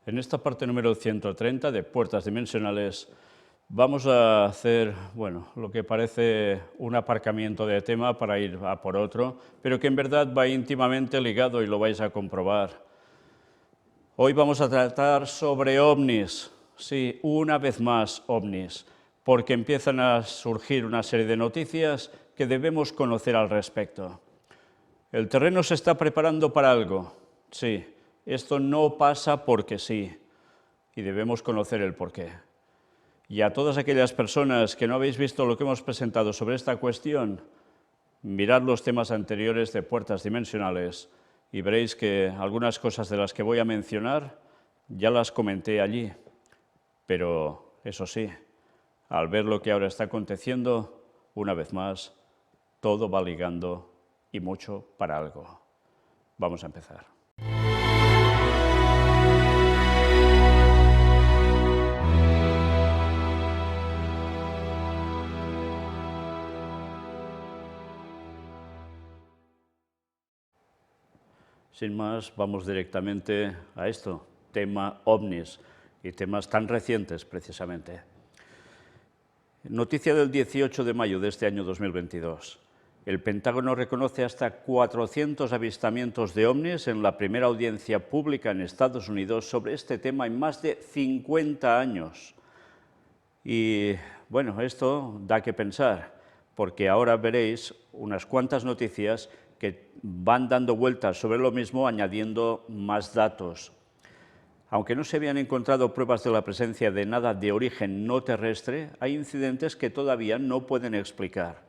En esta parte número 130 de Puertas Dimensionales vamos a hacer, lo que parece un aparcamiento de tema para ir a por otro, pero que en verdad va íntimamente ligado y lo vais a comprobar. Hoy vamos a tratar sobre ovnis, sí, una vez más ovnis, porque empiezan a surgir una serie de noticias que debemos conocer al respecto. El terreno se está preparando para algo, sí. Esto no pasa porque sí, y debemos conocer el porqué. Y a todas aquellas personas que no habéis visto lo que hemos presentado sobre esta cuestión, mirad los temas anteriores de Puertas Dimensionales y veréis que algunas cosas de las que voy a mencionar ya las comenté allí. Pero, eso sí, al ver lo que ahora está aconteciendo, una vez más, todo va ligando y mucho para algo. Vamos a empezar. Sin más, vamos directamente a esto, tema ovnis, y temas tan recientes precisamente. Noticia del 18 de mayo de este año 2022. El Pentágono reconoce hasta 400 avistamientos de ovnis en la primera audiencia pública en Estados Unidos sobre este tema en más de 50 años. Y bueno, esto da que pensar, porque ahora veréis unas cuantas noticias que van dando vueltas sobre lo mismo, añadiendo más datos. Aunque no se habían encontrado pruebas de la presencia de nada de origen no terrestre, hay incidentes que todavía no pueden explicar.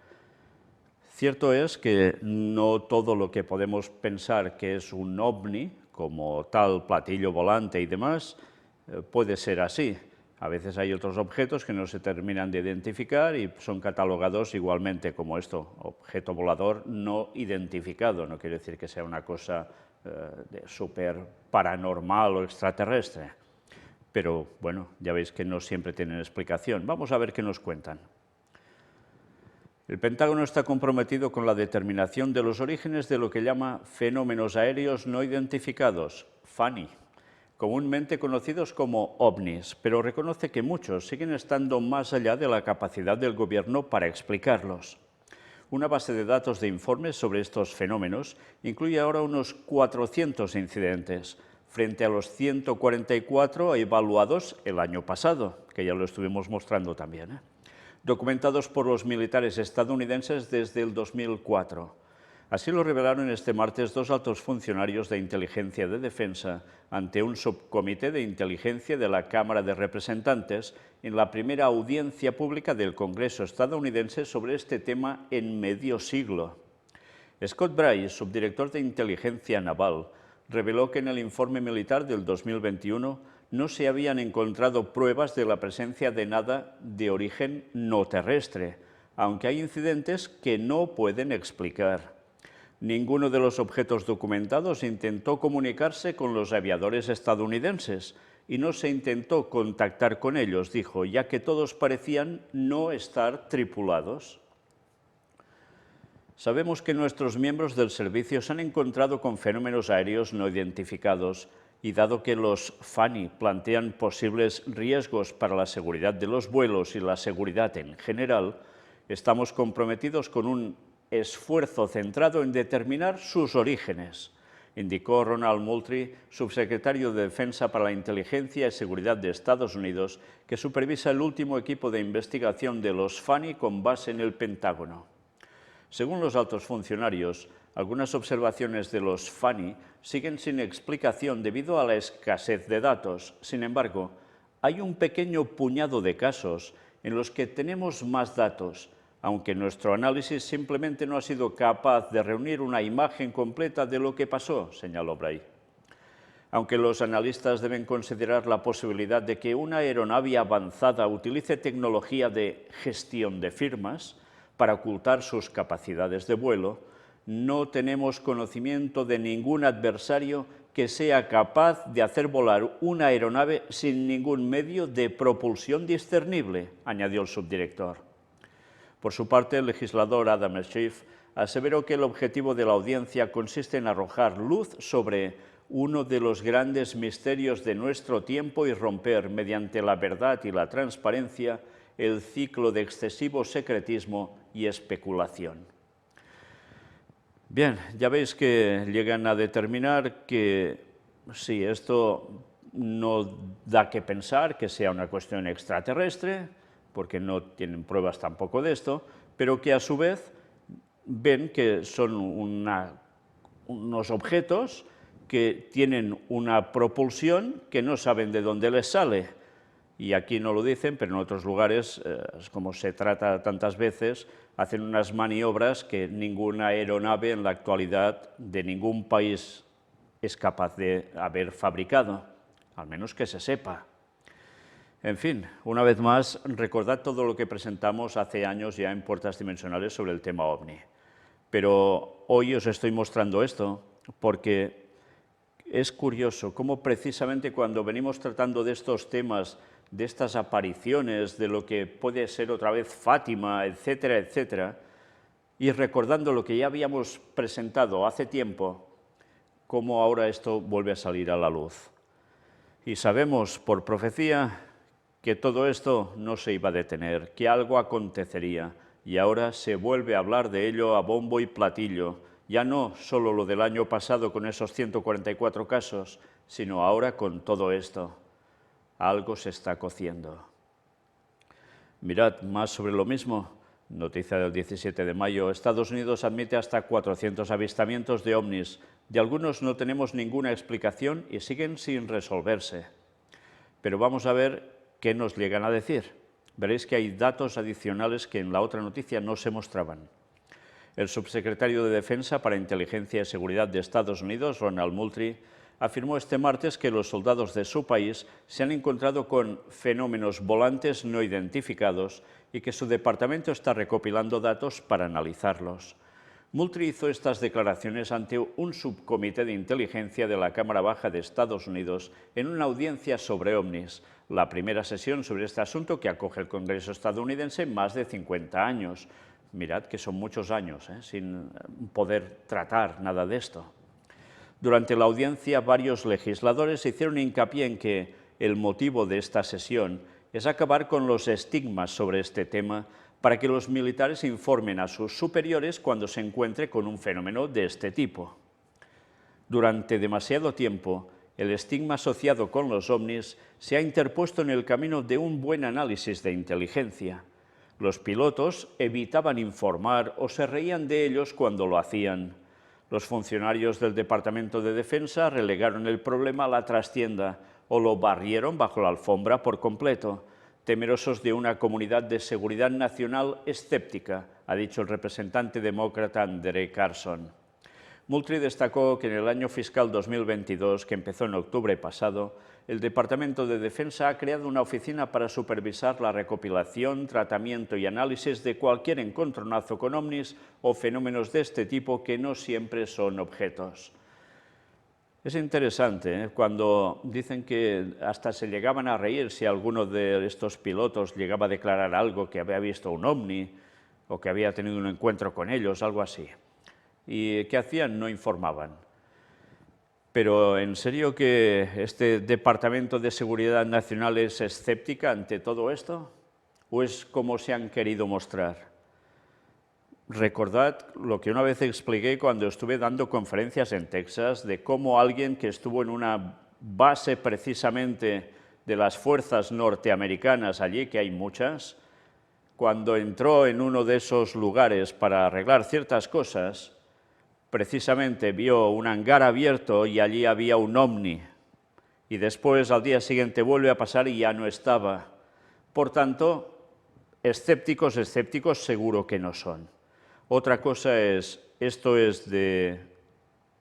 Cierto es que no todo lo que podemos pensar que es un ovni, como tal platillo volante y demás, puede ser así. A veces hay otros objetos que no se terminan de identificar y son catalogados igualmente como esto, objeto volador no identificado. No quiere decir que sea una cosa súper paranormal o extraterrestre. Pero bueno, ya veis que no siempre tienen explicación. Vamos a ver qué nos cuentan. El Pentágono está comprometido con la determinación de los orígenes de lo que llama fenómenos aéreos no identificados, FANI, comúnmente conocidos como ovnis, pero reconoce que muchos siguen estando más allá de la capacidad del gobierno para explicarlos. Una base de datos de informes sobre estos fenómenos incluye ahora unos 400 incidentes, frente a los 144 evaluados el año pasado, que ya lo estuvimos mostrando también, documentados por los militares estadounidenses desde el 2004. Así lo revelaron este martes dos altos funcionarios de inteligencia de defensa ante un subcomité de inteligencia de la Cámara de Representantes en la primera audiencia pública del Congreso estadounidense sobre este tema en medio siglo. Scott Bryce, subdirector de inteligencia naval, reveló que en el informe militar del 2021 no se habían encontrado pruebas de la presencia de nada de origen no terrestre, aunque hay incidentes que no pueden explicar. Ninguno de los objetos documentados intentó comunicarse con los aviadores estadounidenses y no se intentó contactar con ellos, dijo, ya que todos parecían no estar tripulados. Sabemos que nuestros miembros del servicio se han encontrado con fenómenos aéreos no identificados y dado que los FANI plantean posibles riesgos para la seguridad de los vuelos y la seguridad en general, estamos comprometidos con un esfuerzo centrado en determinar sus orígenes, indicó Ronald Moultrie, subsecretario de Defensa para la Inteligencia y Seguridad de Estados Unidos, que supervisa el último equipo de investigación de los FANI con base en el Pentágono. Según los altos funcionarios, algunas observaciones de los FANI siguen sin explicación debido a la escasez de datos. Sin embargo, hay un pequeño puñado de casos en los que tenemos más datos, aunque nuestro análisis simplemente no ha sido capaz de reunir una imagen completa de lo que pasó, señaló Bray. Aunque los analistas deben considerar la posibilidad de que una aeronave avanzada utilice tecnología de gestión de firmas para ocultar sus capacidades de vuelo, no tenemos conocimiento de ningún adversario que sea capaz de hacer volar una aeronave sin ningún medio de propulsión discernible, añadió el subdirector. Por su parte, el legislador Adam Schiff aseveró que el objetivo de la audiencia consiste en arrojar luz sobre uno de los grandes misterios de nuestro tiempo y romper, mediante la verdad y la transparencia, el ciclo de excesivo secretismo y especulación. Bien, ya veis que llegan a determinar que sí, esto no da que pensar que sea una cuestión extraterrestre, porque no tienen pruebas tampoco de esto, pero que a su vez ven que son unos objetos que tienen una propulsión que no saben de dónde les sale. Y aquí no lo dicen, pero en otros lugares, como se trata tantas veces, hacen unas maniobras que ninguna aeronave en la actualidad de ningún país es capaz de haber fabricado, al menos que se sepa. En fin, una vez más, recordad todo lo que presentamos hace años ya en Puertas Dimensionales sobre el tema OVNI. Pero hoy os estoy mostrando esto porque es curioso cómo precisamente cuando venimos tratando de estos temas, de estas apariciones, de lo que puede ser otra vez Fátima, etcétera, etcétera, y recordando lo que ya habíamos presentado hace tiempo, cómo ahora esto vuelve a salir a la luz. Y sabemos por profecía que todo esto no se iba a detener, que algo acontecería, y ahora se vuelve a hablar de ello a bombo y platillo, ya no solo lo del año pasado con esos 144 casos, sino ahora con todo esto. Algo se está cociendo. Mirad, más sobre lo mismo, noticia del 17 de mayo, Estados Unidos admite hasta 400 avistamientos de ovnis. De algunos no tenemos ninguna explicación y siguen sin resolverse. Pero vamos a ver qué nos llegan a decir. Veréis que hay datos adicionales que en la otra noticia no se mostraban. El subsecretario de Defensa para Inteligencia y Seguridad de Estados Unidos, Ronald Moultrie, afirmó este martes que los soldados de su país se han encontrado con fenómenos volantes no identificados y que su departamento está recopilando datos para analizarlos. Moultrie hizo estas declaraciones ante un subcomité de inteligencia de la Cámara Baja de Estados Unidos en una audiencia sobre ovnis, la primera sesión sobre este asunto que acoge el Congreso estadounidense en más de 50 años. Mirad que son muchos años, sin poder tratar nada de esto. Durante la audiencia, varios legisladores hicieron hincapié en que el motivo de esta sesión es acabar con los estigmas sobre este tema para que los militares informen a sus superiores cuando se encuentre con un fenómeno de este tipo. Durante demasiado tiempo, el estigma asociado con los ovnis se ha interpuesto en el camino de un buen análisis de inteligencia. Los pilotos evitaban informar o se reían de ellos cuando lo hacían. Los funcionarios del Departamento de Defensa relegaron el problema a la trastienda o lo barrieron bajo la alfombra por completo, temerosos de una comunidad de seguridad nacional escéptica, ha dicho el representante demócrata Andrew Carson. Moultrie destacó que en el año fiscal 2022, que empezó en octubre pasado, el Departamento de Defensa ha creado una oficina para supervisar la recopilación, tratamiento y análisis de cualquier encontronazo con ovnis o fenómenos de este tipo que no siempre son objetos. Es interesante, cuando dicen que hasta se llegaban a reír si alguno de estos pilotos llegaba a declarar algo, que había visto un ovni o que había tenido un encuentro con ellos, algo así. ¿Y qué hacían? No informaban. Pero ¿en serio que este Departamento de Seguridad Nacional es escéptica ante todo esto? ¿O es como se han querido mostrar? Recordad lo que una vez expliqué cuando estuve dando conferencias en Texas de cómo alguien que estuvo en una base precisamente de las fuerzas norteamericanas allí, que hay muchas, cuando entró en uno de esos lugares para arreglar ciertas cosas, precisamente vio un hangar abierto y allí había un ovni. Y después, al día siguiente, vuelve a pasar y ya no estaba. Por tanto, escépticos seguro que no son. Otra cosa es, ¿esto es de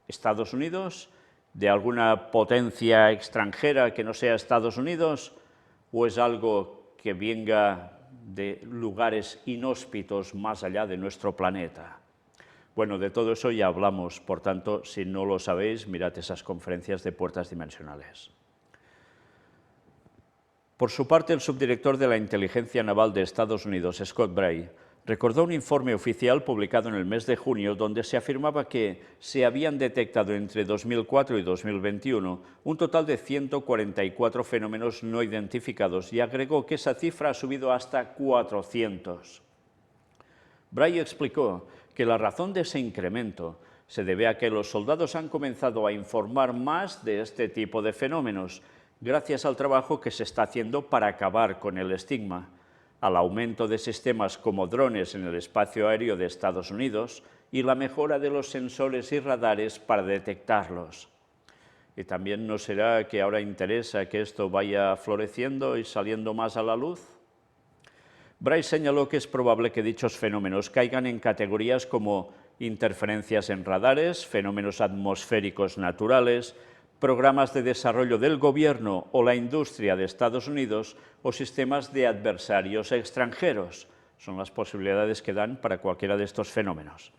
Estados Unidos, de alguna potencia extranjera que no sea Estados Unidos, o es algo que venga de lugares inhóspitos más allá de nuestro planeta? Bueno, de todo eso ya hablamos, por tanto, si no lo sabéis, mirad esas conferencias de Puertas Dimensionales. Por su parte, el subdirector de la Inteligencia Naval de Estados Unidos, Scott Bray, Recordó un informe oficial publicado en el mes de junio donde se afirmaba que se habían detectado entre 2004 y 2021 un total de 144 fenómenos no identificados y agregó que esa cifra ha subido hasta 400. Bray explicó que la razón de ese incremento se debe a que los soldados han comenzado a informar más de este tipo de fenómenos, gracias al trabajo que se está haciendo para acabar con el estigma, al aumento de sistemas como drones en el espacio aéreo de Estados Unidos y la mejora de los sensores y radares para detectarlos. Y también ¿no será que ahora interesa que esto vaya floreciendo y saliendo más a la luz? Bray señaló que es probable que dichos fenómenos caigan en categorías como interferencias en radares, fenómenos atmosféricos naturales, programas de desarrollo del gobierno o la industria de Estados Unidos o sistemas de adversarios extranjeros. Son las posibilidades que dan para cualquiera de estos fenómenos.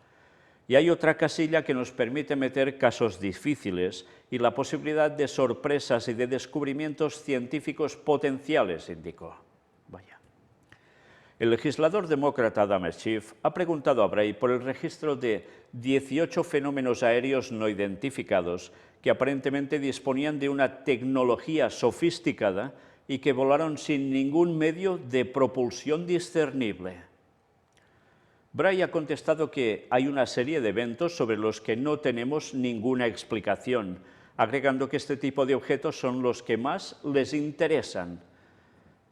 Y hay otra casilla que nos permite meter casos difíciles y la posibilidad de sorpresas y de descubrimientos científicos potenciales, indicó. Vaya. El legislador demócrata Adam Schiff ha preguntado a Bray por el registro de 18 fenómenos aéreos no identificados que aparentemente disponían de una tecnología sofisticada y que volaron sin ningún medio de propulsión discernible. Bray ha contestado que hay una serie de eventos sobre los que no tenemos ninguna explicación, agregando que este tipo de objetos son los que más les interesan.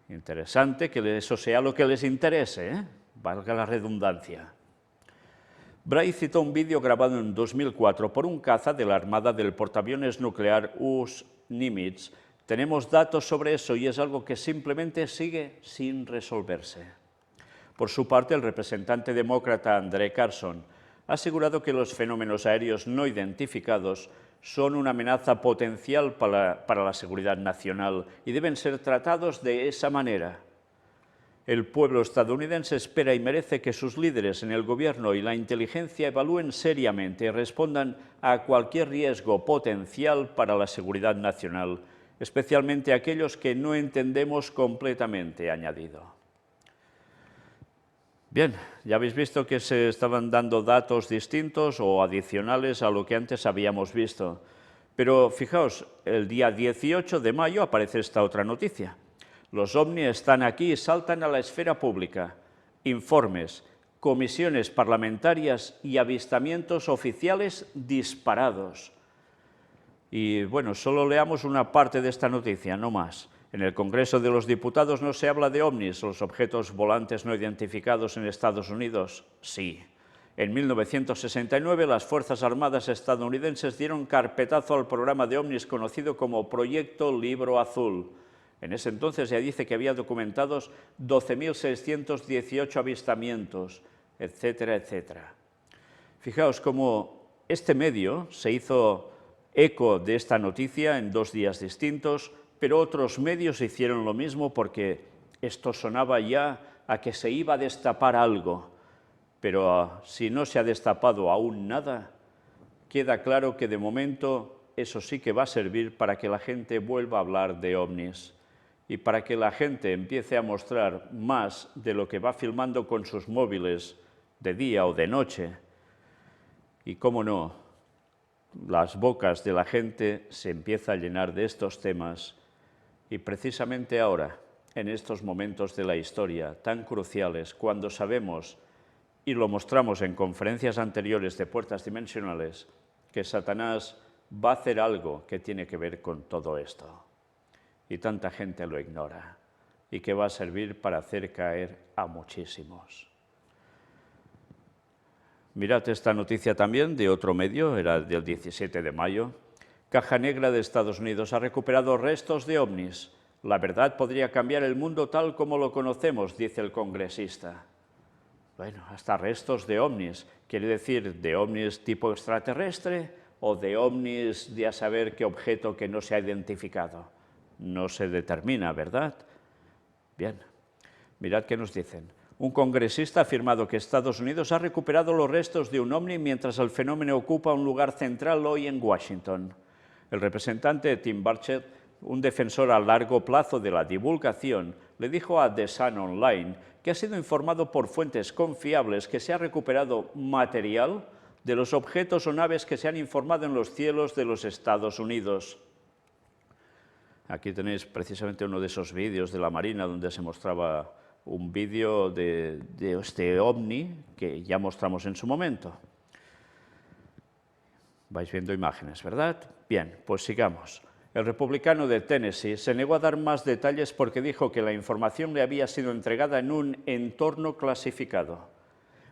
Interesante que eso sea lo que les interese, ¿eh? Valga la redundancia. Bray citó un vídeo grabado en 2004 por un caza de la Armada del portaaviones nuclear US Nimitz. Tenemos datos sobre eso y es algo que simplemente sigue sin resolverse. Por su parte, el representante demócrata Andrew Carson ha asegurado que los fenómenos aéreos no identificados son una amenaza potencial para la seguridad nacional y deben ser tratados de esa manera. El pueblo estadounidense espera y merece que sus líderes en el gobierno y la inteligencia evalúen seriamente y respondan a cualquier riesgo potencial para la seguridad nacional, especialmente aquellos que no entendemos completamente, ha añadido. Bien, ya habéis visto que se estaban dando datos distintos o adicionales a lo que antes habíamos visto. Pero fijaos, el día 18 de mayo aparece esta otra noticia. Los ovnis están aquí y saltan a la esfera pública. Informes, comisiones parlamentarias y avistamientos oficiales disparados. Y bueno, solo leamos una parte de esta noticia, no más. En el Congreso de los Diputados no se habla de ovnis, los objetos volantes no identificados en Estados Unidos. Sí. En 1969 las Fuerzas Armadas estadounidenses dieron carpetazo al programa de ovnis conocido como Proyecto Libro Azul. En ese entonces ya dice que había documentados 12.618 avistamientos, etcétera, etcétera. Fijaos cómo este medio se hizo eco de esta noticia en 2 días distintos, pero otros medios hicieron lo mismo porque esto sonaba ya a que se iba a destapar algo. Pero si no se ha destapado aún nada, queda claro que de momento eso sí que va a servir para que la gente vuelva a hablar de ovnis y para que la gente empiece a mostrar más de lo que va filmando con sus móviles de día o de noche. Y cómo no, las bocas de la gente se empiezan a llenar de estos temas y precisamente ahora, en estos momentos de la historia tan cruciales, cuando sabemos y lo mostramos en conferencias anteriores de Puertas Dimensionales, que Satanás va a hacer algo que tiene que ver con todo esto. Y tanta gente lo ignora, y que va a servir para hacer caer a muchísimos. Mirad esta noticia también de otro medio, era del 17 de mayo. Caja Negra de Estados Unidos ha recuperado restos de ovnis. La verdad podría cambiar el mundo tal como lo conocemos, dice el congresista. Bueno, hasta restos de ovnis. ¿Quiere decir de ovnis tipo extraterrestre o de ovnis de a saber qué objeto que no se ha identificado? No se determina, ¿verdad? Bien, mirad qué nos dicen. Un congresista ha afirmado que Estados Unidos ha recuperado los restos de un ovni mientras el fenómeno ocupa un lugar central hoy en Washington. El representante Tim Burchett, un defensor a largo plazo de la divulgación, le dijo a The Sun Online que ha sido informado por fuentes confiables que se ha recuperado material de los objetos o naves que se han informado en los cielos de los Estados Unidos. Aquí tenéis precisamente uno de esos vídeos de la Marina donde se mostraba un vídeo de este ovni que ya mostramos en su momento. Vais viendo imágenes, ¿verdad? Bien, pues sigamos. El republicano de Tennessee se negó a dar más detalles porque dijo que la información le había sido entregada en un entorno clasificado.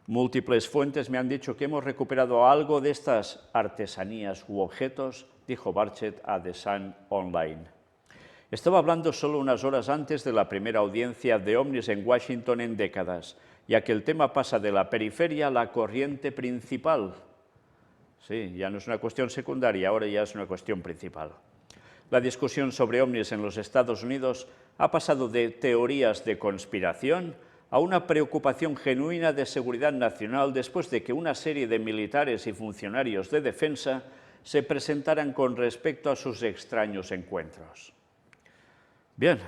Múltiples fuentes me han dicho que hemos recuperado algo de estas artesanías u objetos, dijo Barchett a The Sun Online. Estaba hablando solo unas horas antes de la primera audiencia de ovnis en Washington en décadas, ya que el tema pasa de la periferia a la corriente principal. Sí, ya no es una cuestión secundaria, ahora ya es una cuestión principal. La discusión sobre ovnis en los Estados Unidos ha pasado de teorías de conspiración a una preocupación genuina de seguridad nacional después de que una serie de militares y funcionarios de defensa se presentaran con respecto a sus extraños encuentros. Bien,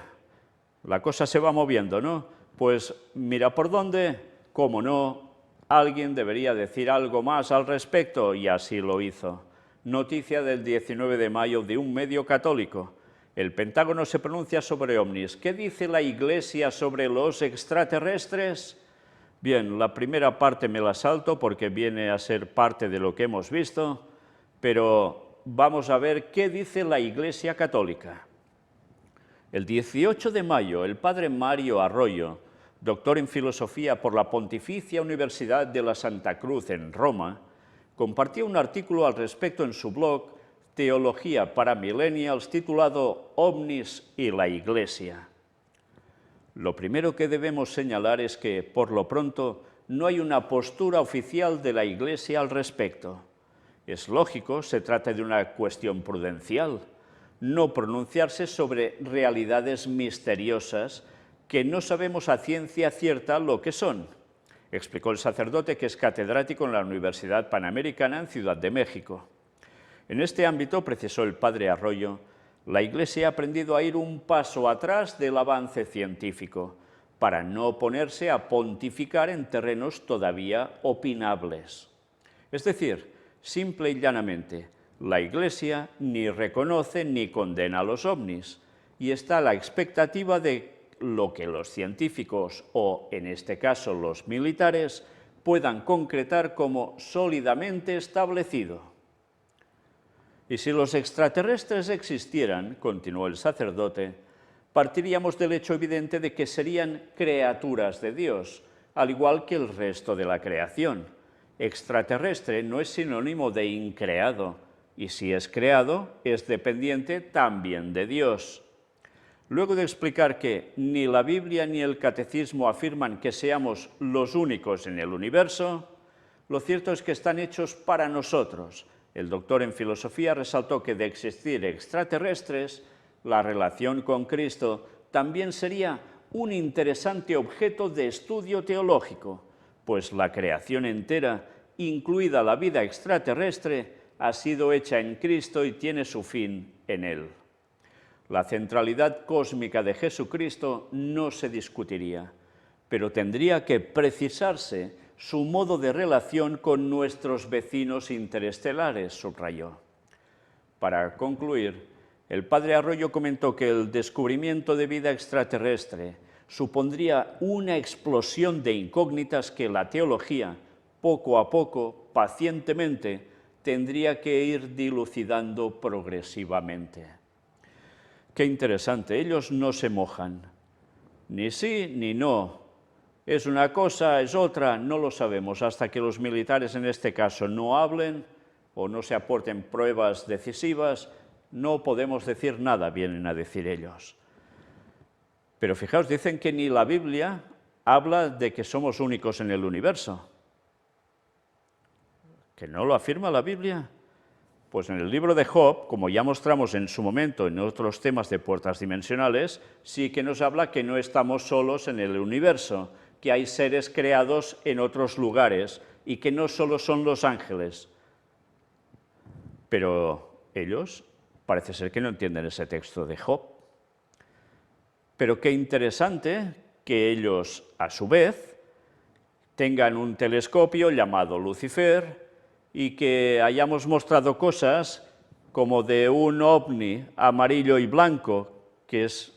la cosa se va moviendo, ¿no? Pues mira por dónde, cómo no, alguien debería decir algo más al respecto, y así lo hizo. Noticia del 19 de mayo de un medio católico. El Pentágono se pronuncia sobre ovnis. ¿Qué dice la Iglesia sobre los extraterrestres? Bien, la primera parte me la salto porque viene a ser parte de lo que hemos visto, pero vamos a ver qué dice la Iglesia Católica. El 18 de mayo, el padre Mario Arroyo, doctor en filosofía por la Pontificia Universidad de la Santa Cruz en Roma, compartió un artículo al respecto en su blog Teología para Millennials titulado «Ovnis y la Iglesia». Lo primero que debemos señalar es que, por lo pronto, no hay una postura oficial de la Iglesia al respecto. Es lógico, se trata de una cuestión prudencial, no pronunciarse sobre realidades misteriosas que no sabemos a ciencia cierta lo que son, explicó el sacerdote que es catedrático en la Universidad Panamericana en Ciudad de México. En este ámbito, precisó el padre Arroyo, la Iglesia ha aprendido a ir un paso atrás del avance científico, para no ponerse a pontificar en terrenos todavía opinables. Es decir, simple y llanamente, la Iglesia ni reconoce ni condena a los ovnis, y está a la expectativa de lo que los científicos, o en este caso los militares, puedan concretar como sólidamente establecido. Y si los extraterrestres existieran, continuó el sacerdote, partiríamos del hecho evidente de que serían criaturas de Dios, al igual que el resto de la creación. Extraterrestre no es sinónimo de increado, y si es creado, es dependiente también de Dios. Luego de explicar que ni la Biblia ni el Catecismo afirman que seamos los únicos en el universo, lo cierto es que están hechos para nosotros. El doctor en filosofía resaltó que de existir extraterrestres, la relación con Cristo también sería un interesante objeto de estudio teológico, pues la creación entera, incluida la vida extraterrestre, ha sido hecha en Cristo y tiene su fin en Él. La centralidad cósmica de Jesucristo no se discutiría, pero tendría que precisarse su modo de relación con nuestros vecinos interestelares, subrayó. Para concluir, el padre Arroyo comentó que el descubrimiento de vida extraterrestre supondría una explosión de incógnitas que la teología, poco a poco, pacientemente, tendría que ir dilucidando progresivamente. Qué interesante, ellos no se mojan, ni sí ni no. Es una cosa, es otra, no lo sabemos, hasta que los militares en este caso no hablen o no se aporten pruebas decisivas, no podemos decir nada, vienen a decir ellos. Pero fijaos, dicen que ni la Biblia habla de que somos únicos en el universo. ¿Que no lo afirma la Biblia? Pues en el libro de Job, como ya mostramos en su momento en otros temas de puertas dimensionales, sí que nos habla que no estamos solos en el universo, que hay seres creados en otros lugares y que no solo son los ángeles. Pero ellos parece ser que no entienden ese texto de Job. Pero qué interesante que ellos, a su vez, tengan un telescopio llamado Lucifer y que hayamos mostrado cosas como de un ovni amarillo y blanco, que es,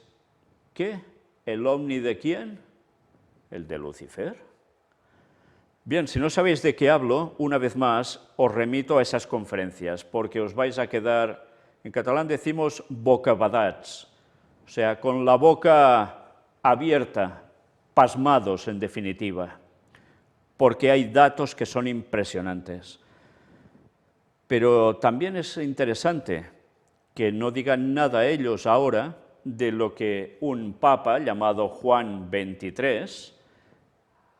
¿qué? ¿El ovni de quién? El de Lucifer. Bien, si no sabéis de qué hablo, una vez más os remito a esas conferencias, porque os vais a quedar, en catalán decimos bocabadats, o sea, con la boca abierta, pasmados en definitiva, porque hay datos que son impresionantes. Pero también es interesante que no digan nada ellos ahora de lo que un papa llamado Juan XXIII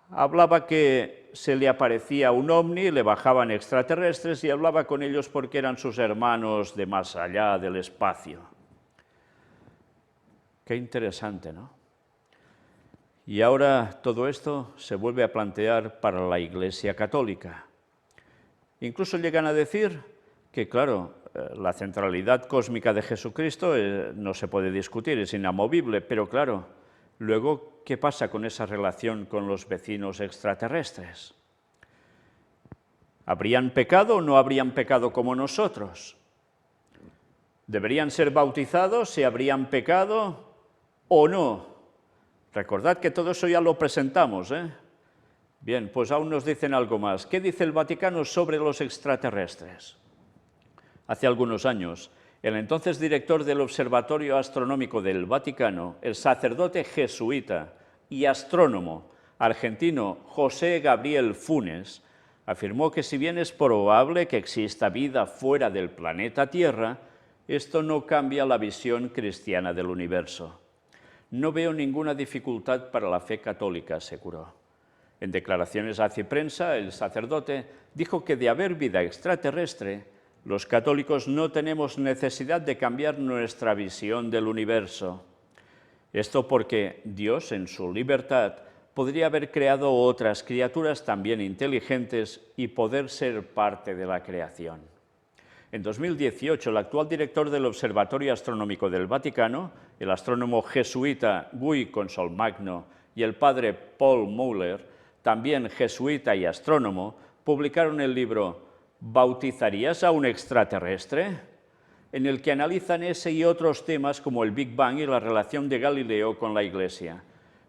hablaba, que se le aparecía un ovni, le bajaban extraterrestres y hablaba con ellos porque eran sus hermanos de más allá del espacio. Qué interesante, ¿no? Y ahora todo esto se vuelve a plantear para la Iglesia Católica. Incluso llegan a decir que, claro, la centralidad cósmica de Jesucristo no se puede discutir, es inamovible, pero claro, luego, ¿qué pasa con esa relación con los vecinos extraterrestres? ¿Habrían pecado o no habrían pecado como nosotros? ¿Deberían ser bautizados si habrían pecado o no? Recordad que todo eso ya lo presentamos, ¿eh? Bien, pues aún nos dicen algo más. ¿Qué dice el Vaticano sobre los extraterrestres? Hace algunos años, el entonces director del Observatorio Astronómico del Vaticano, el sacerdote jesuita y astrónomo argentino José Gabriel Funes, afirmó que si bien es probable que exista vida fuera del planeta Tierra, esto no cambia la visión cristiana del universo. No veo ninguna dificultad para la fe católica, aseguró. En declaraciones a Ciprensa, el sacerdote dijo que de haber vida extraterrestre, los católicos no tenemos necesidad de cambiar nuestra visión del universo. Esto porque Dios, en su libertad, podría haber creado otras criaturas también inteligentes y poder ser parte de la creación. En 2018, el actual director del Observatorio Astronómico del Vaticano, el astrónomo jesuita Guy Consolmagno y el padre Paul Muller, también jesuita y astrónomo, publicaron el libro ¿Bautizarías a un extraterrestre?, en el que analizan ese y otros temas como el Big Bang y la relación de Galileo con la Iglesia.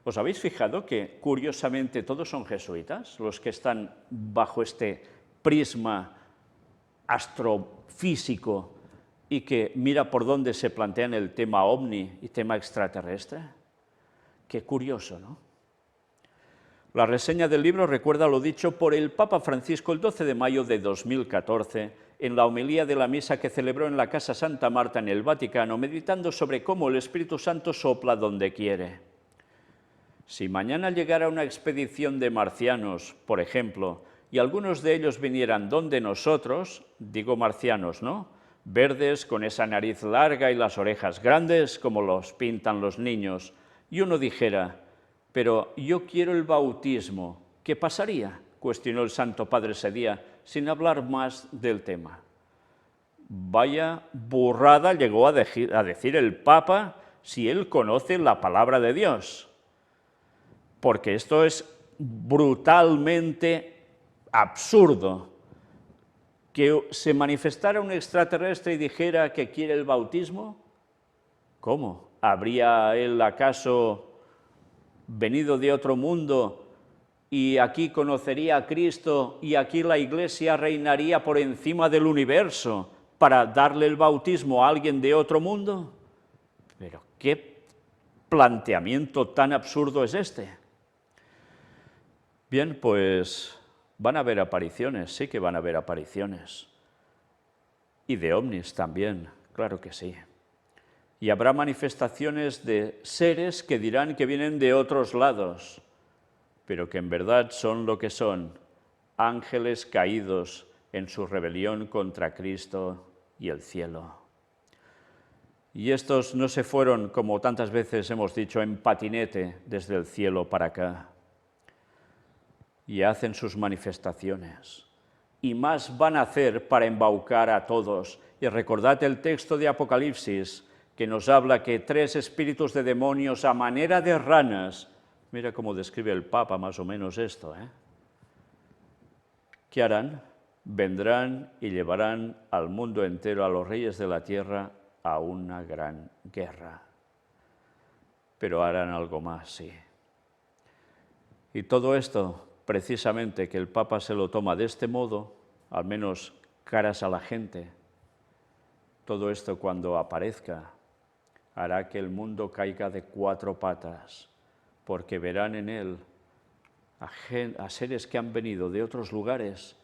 ¿Os habéis fijado que, curiosamente, todos son jesuitas, los que están bajo este prisma astrofísico y que mira por dónde se plantean el tema ovni y tema extraterrestre? Qué curioso, ¿no? La reseña del libro recuerda lo dicho por el Papa Francisco el 12 de mayo de 2014 en la homilía de la misa que celebró en la Casa Santa Marta en el Vaticano, meditando sobre cómo el Espíritu Santo sopla donde quiere. Si mañana llegara una expedición de marcianos, por ejemplo, y algunos de ellos vinieran donde nosotros, digo marcianos, ¿no?, verdes, con esa nariz larga y las orejas grandes, como los pintan los niños, y uno dijera: «Pero yo quiero el bautismo», ¿qué pasaría?, cuestionó el Santo Padre ese día, sin hablar más del tema. Vaya burrada llegó a decir el Papa si él conoce la palabra de Dios, porque esto es brutalmente absurdo. Que se manifestara un extraterrestre y dijera que quiere el bautismo. ¿Cómo? ¿Habría él acaso venido de otro mundo y aquí conocería a Cristo y aquí la Iglesia reinaría por encima del universo para darle el bautismo a alguien de otro mundo? Pero ¿qué planteamiento tan absurdo es este? Bien, pues van a haber apariciones, sí que van a haber apariciones. Y de ovnis también, claro que sí. Y habrá manifestaciones de seres que dirán que vienen de otros lados, pero que en verdad son lo que son, ángeles caídos en su rebelión contra Cristo y el cielo. Y estos no se fueron, como tantas veces hemos dicho, en patinete desde el cielo para acá. Y hacen sus manifestaciones. Y más van a hacer para embaucar a todos. Y recordad el texto de Apocalipsis, que nos habla que 3 espíritus de demonios a manera de ranas, mira cómo describe el Papa más o menos esto, ¿qué harán? Vendrán y llevarán al mundo entero, a los reyes de la tierra, a una gran guerra. Pero harán algo más, sí. Y todo esto, precisamente, que el Papa se lo toma de este modo, al menos caras a la gente, todo esto cuando aparezca, hará que el mundo caiga de 4 patas, porque verán en él a seres que han venido de otros lugares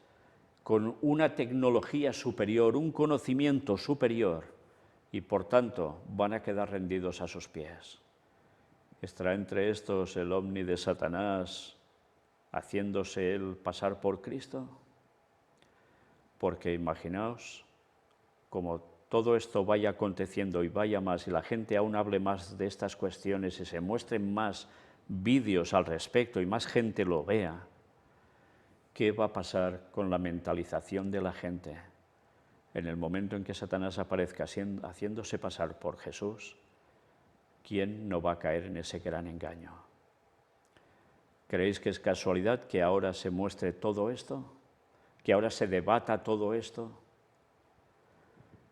con una tecnología superior, un conocimiento superior, y por tanto van a quedar rendidos a sus pies. ¿Estará entre estos el ovni de Satanás haciéndose él pasar por Cristo? Porque imaginaos, como todo esto vaya aconteciendo y vaya más, y la gente aún hable más de estas cuestiones y se muestren más vídeos al respecto y más gente lo vea, ¿qué va a pasar con la mentalización de la gente? En el momento en que Satanás aparezca haciéndose pasar por Jesús, ¿quién no va a caer en ese gran engaño? ¿Creéis que es casualidad que ahora se muestre todo esto? ¿Que ahora se debata todo esto?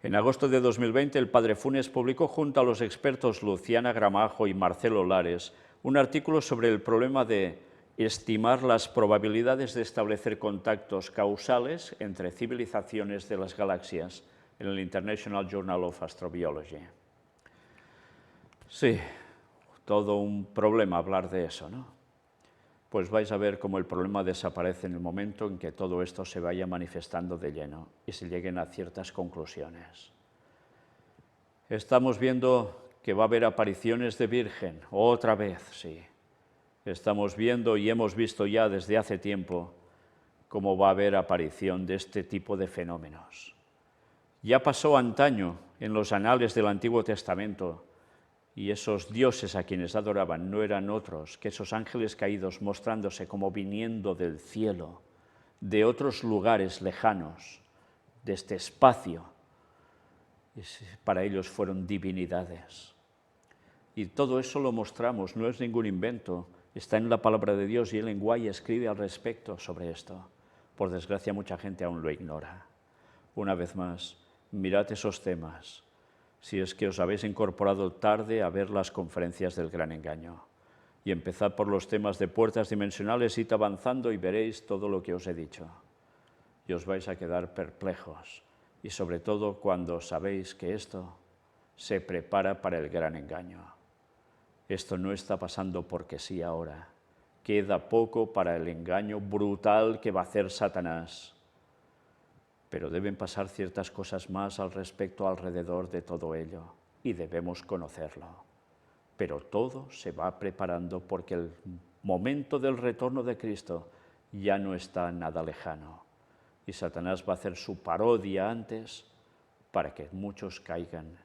En agosto de 2020, el padre Funes publicó junto a los expertos Luciana Gramajo y Marcelo Lares un artículo sobre el problema de estimar las probabilidades de establecer contactos causales entre civilizaciones de las galaxias en el International Journal of Astrobiology. Sí, todo un problema hablar de eso, ¿no? Pues vais a ver cómo el problema desaparece en el momento en que todo esto se vaya manifestando de lleno y se lleguen a ciertas conclusiones. Estamos viendo que va a haber apariciones de Virgen, otra vez, sí. Estamos viendo y hemos visto ya desde hace tiempo cómo va a haber aparición de este tipo de fenómenos. Ya pasó antaño en los anales del Antiguo Testamento, y esos dioses a quienes adoraban no eran otros que esos ángeles caídos mostrándose como viniendo del cielo, de otros lugares lejanos, de este espacio. Y para ellos fueron divinidades. Y todo eso lo mostramos, no es ningún invento, está en la palabra de Dios y Ellen White escribe al respecto sobre esto. Por desgracia, mucha gente aún lo ignora. Una vez más, mirad esos temas, si es que os habéis incorporado tarde a ver las conferencias del Gran Engaño. Y empezad por los temas de puertas dimensionales, id avanzando y veréis todo lo que os he dicho. Y os vais a quedar perplejos, y sobre todo cuando sabéis que esto se prepara para el Gran Engaño. Esto no está pasando porque sí ahora. Queda poco para el engaño brutal que va a hacer Satanás. Pero deben pasar ciertas cosas más al respecto alrededor de todo ello, y debemos conocerlo. Pero todo se va preparando porque el momento del retorno de Cristo ya no está nada lejano. Y Satanás va a hacer su parodia antes para que muchos caigan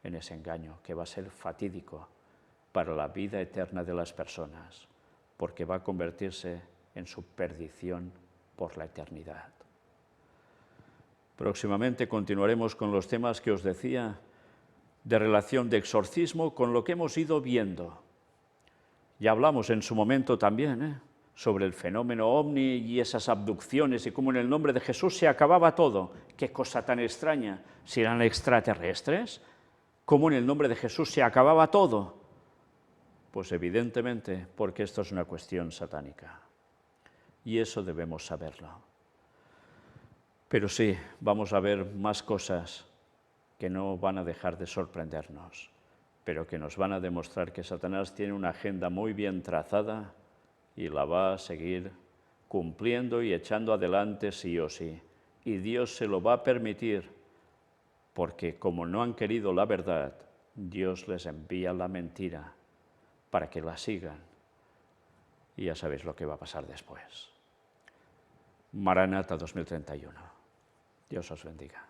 en ese engaño, que va a ser fatídico para la vida eterna de las personas, porque va a convertirse en su perdición por la eternidad. Próximamente continuaremos con los temas que os decía de relación de exorcismo con lo que hemos ido viendo. Ya hablamos en su momento también sobre el fenómeno ovni y esas abducciones y cómo en el nombre de Jesús se acababa todo. Qué cosa tan extraña. Si eran extraterrestres, ¿cómo en el nombre de Jesús se acababa todo? Pues evidentemente porque esto es una cuestión satánica. Y eso debemos saberlo. Pero sí, vamos a ver más cosas que no van a dejar de sorprendernos, pero que nos van a demostrar que Satanás tiene una agenda muy bien trazada y la va a seguir cumpliendo y echando adelante sí o sí. Y Dios se lo va a permitir, porque como no han querido la verdad, Dios les envía la mentira para que la sigan. Y ya sabéis lo que va a pasar después. Maranata 2031. Dios os bendiga.